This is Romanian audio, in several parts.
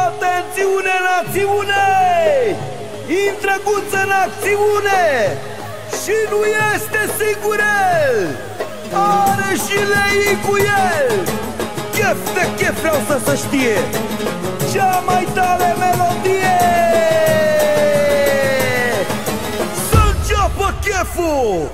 Atențiune, națiune! Intră Guță în acțiune! Și nu este singur el, are și lei cu el. Chef de chef vreau să știe cea mai tare melodie. Să înceapă cheful!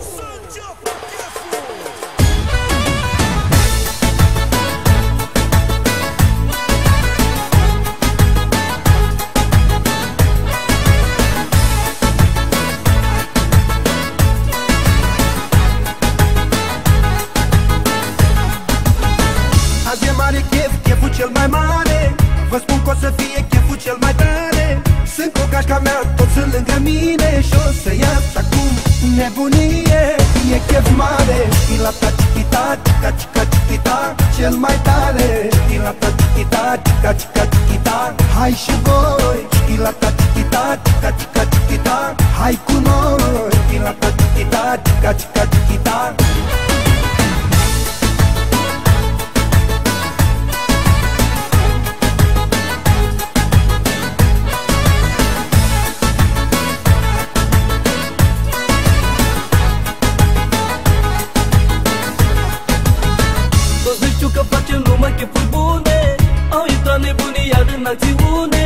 Azi e mare chef, cheful cel mai mare. Vă spun că o să fie cheful cel mai tare. Sunt cu gașca mea, toți sunt lângă mine. Și o să ias acum nebunie. E chef mare, chilata chichita, chica chica chichita. Cel mai tare, chilata chichita, chica chica chichita. Hai și voi, chilata chichita, chica chica chichita. Hai cu noi, chilata chichita, chica chica chichita. Că facem numai chefuri bune. Au intrat nebunii iar în acțiune.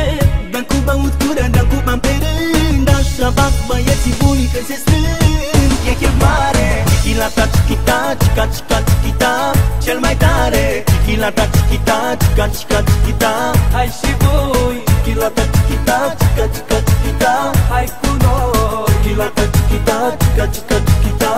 Dăm cu băutură, dăm cu bani pe rând. Așa fac băieții buni când se strâng. E chef mare, chichilata chichita, chica chica chichita. Cel mai tare, chichilata chichita, chica chica chichita. Hai și voi, Chichilata chichita, chica chica chichita. hai cu noi. Chichilata chichita, chica chica chichita.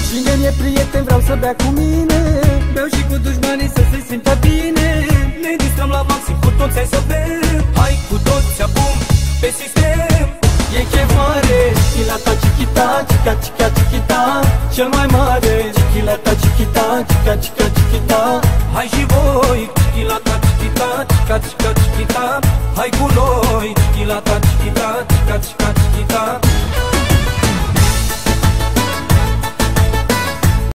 Cine-mi e prieten vreau să bea cu mine. Beau și cu dușmanii să se simtă bine. Ne distrăm la maxim cu toți, hai să bem. Hai cu toți acum pe sistem. E chef mare, chilata chichita, chica chica chichita. Cel mai mare